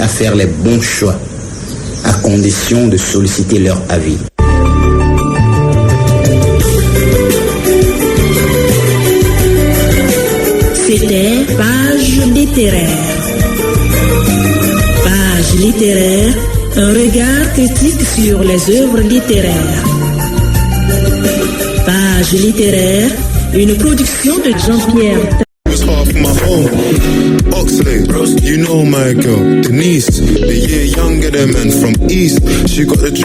à faire les bons choix, à condition de solliciter leur avis. C'était Page littéraire. Page littéraire, un regard critique sur les œuvres littéraires. Page littéraire, une production de Jean-Pierre. Half my home, Oxley, you know my girl, Denise, the year younger than men from East, she got the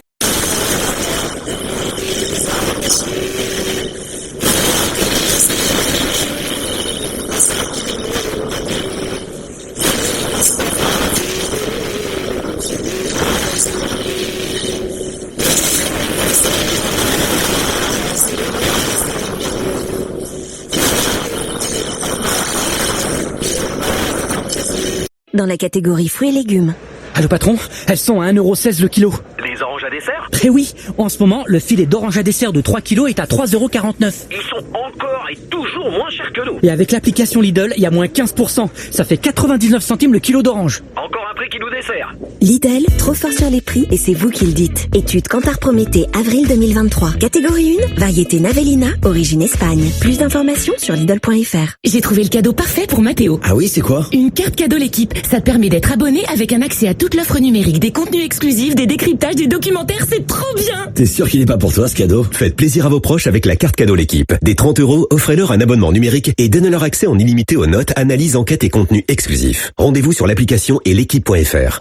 Dans la catégorie fruits et légumes. Allô patron, elles sont à 1,16€ le kilo. Les oranges à dessert ? Eh oui, en ce moment, le filet d'orange à dessert de 3 kilos est à 3,49€. Ils sont encore et toujours moins chers que nous. Et avec l'application Lidl, il y a moins 15%. Ça fait 99 centimes le kilo d'orange. Encore un prix qui nous dessert. Lidl, trop fort sur les prix et c'est vous qui le dites. Étude Kantar Prométhée, avril 2023. Catégorie 1, variété Navelina, origine Espagne. Plus d'informations sur Lidl.fr. J'ai trouvé le cadeau parfait pour Mathéo. Ah oui, c'est quoi? Une carte cadeau l'équipe. Ça te permet d'être abonné avec un accès à toute l'offre numérique, des contenus exclusifs, des décryptages, des documentaires, c'est trop bien! T'es sûr qu'il n'est pas pour toi ce cadeau? Faites plaisir à vos proches avec la carte cadeau l'équipe. Des 30€, offrez-leur un abonnement numérique et donnez-leur accès en illimité aux notes, analyses, enquêtes et contenus exclusifs. Rendez-vous sur l'application et l'équipe.fr.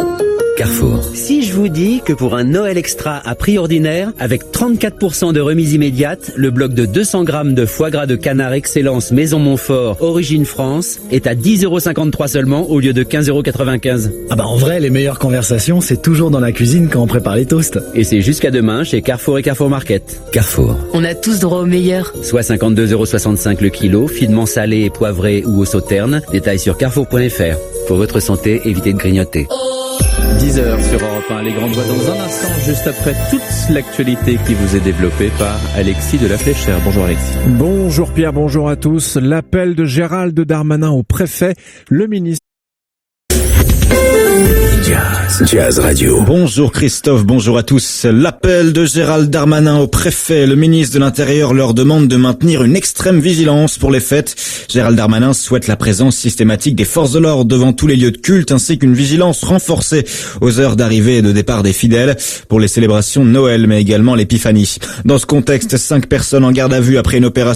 Carrefour. Si je vous dis que pour un Noël extra à prix ordinaire, avec 34% de remise immédiate, le bloc de 200 grammes de foie gras de canard Excellence Maison Montfort, origine France, est à 10,53€ seulement au lieu de 15,95€. Ah bah en vrai, les meilleures conversations, c'est toujours dans la cuisine quand on prépare les toasts. Et c'est jusqu'à demain chez Carrefour et Carrefour Market. Carrefour. On a tous droit au meilleur. Soit 52,65€ le kilo, finement salé et poivré ou au sauterne. Détails sur carrefour.fr. Pour votre santé, évitez de grignoter. 10h sur Europe 1, les grandes voix dans un instant, juste après toute l'actualité qui vous est développée par Alexis de la Fléchère. Bonjour Alexis. Bonjour Pierre, bonjour à tous. L'appel de Gérald Darmanin au préfet, le ministre. Jazz Radio. Bonjour Christophe, bonjour à tous. L'appel de Gérald Darmanin au préfet. Le ministre de l'Intérieur leur demande de maintenir une extrême vigilance pour les fêtes. Gérald Darmanin souhaite la présence systématique des forces de l'ordre devant tous les lieux de culte ainsi qu'une vigilance renforcée aux heures d'arrivée et de départ des fidèles pour les célébrations de Noël mais également l'Épiphanie. Dans ce contexte, 5 personnes en garde à vue après une opération.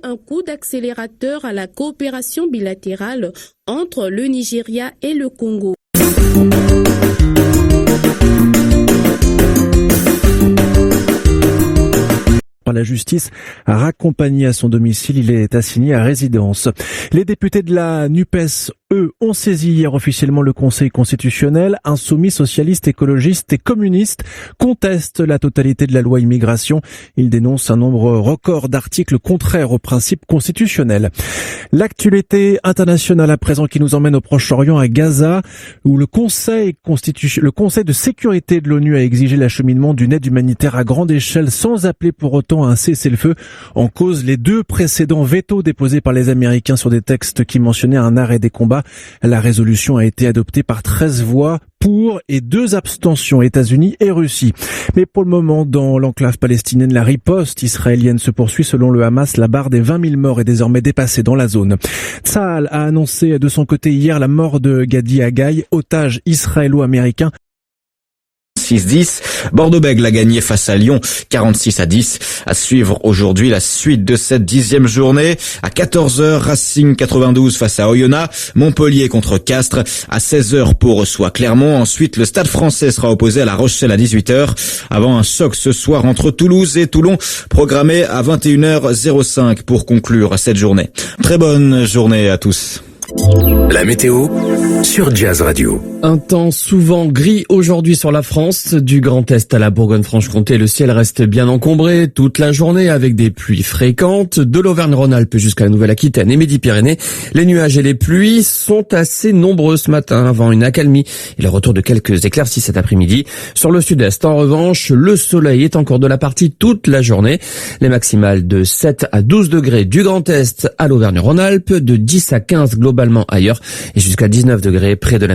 Un coup d'accélérateur à la coopération bilatérale entre le Nigeria et le Congo. La justice a raccompagné à son domicile, il est assigné à résidence. Les députés de la NUPES, eux, ont saisi hier officiellement le Conseil constitutionnel. Insoumis, socialistes, écologistes et communistes contestent la totalité de la loi immigration. Ils dénoncent un nombre record d'articles contraires aux principes constitutionnels. L'actualité internationale à présent qui nous emmène au Proche-Orient, à Gaza, où le Conseil de sécurité de l'ONU a exigé l'acheminement d'une aide humanitaire à grande échelle sans appeler pour autant à un cessez-le-feu. En cause, les 2 précédents vétos déposés par les Américains sur des textes qui mentionnaient un arrêt des combats. La résolution a été adoptée par 13 voix pour et 2 abstentions, États-Unis et Russie. Mais pour le moment, dans l'enclave palestinienne, la riposte israélienne se poursuit. Selon le Hamas, la barre des 20 000 morts est désormais dépassée dans la zone. Tsahal a annoncé de son côté hier la mort de Gadi Haggai, otage israélo-américain. 6-10. Bordeaux-Bègles a gagné face à Lyon 46-10. À suivre aujourd'hui la suite de cette 10e journée. À 14h, Racing 92 face à Oyonnax. Montpellier contre Castres. À 16h, Pau reçoit Clermont. Ensuite, le Stade Français sera opposé à La Rochelle à 18h. Avant un choc ce soir entre Toulouse et Toulon, programmé à 21h05 pour conclure cette journée. Très bonne journée à tous. La météo sur Jazz Radio. Un temps souvent gris aujourd'hui sur la France. Du Grand Est à la Bourgogne-Franche-Comté, le ciel reste bien encombré toute la journée avec des pluies fréquentes. De l'Auvergne-Rhône-Alpes jusqu'à la Nouvelle-Aquitaine et Midi-Pyrénées, les nuages et les pluies sont assez nombreux ce matin avant une accalmie et le retour de quelques éclaircies cet après-midi. Sur le sud-est, en revanche, le soleil est encore de la partie toute la journée. Les maximales de 7 à 12 degrés du Grand Est à l'Auvergne-Rhône-Alpes, de 10 à 15 globalement ailleurs et jusqu'à 19 degrés près de la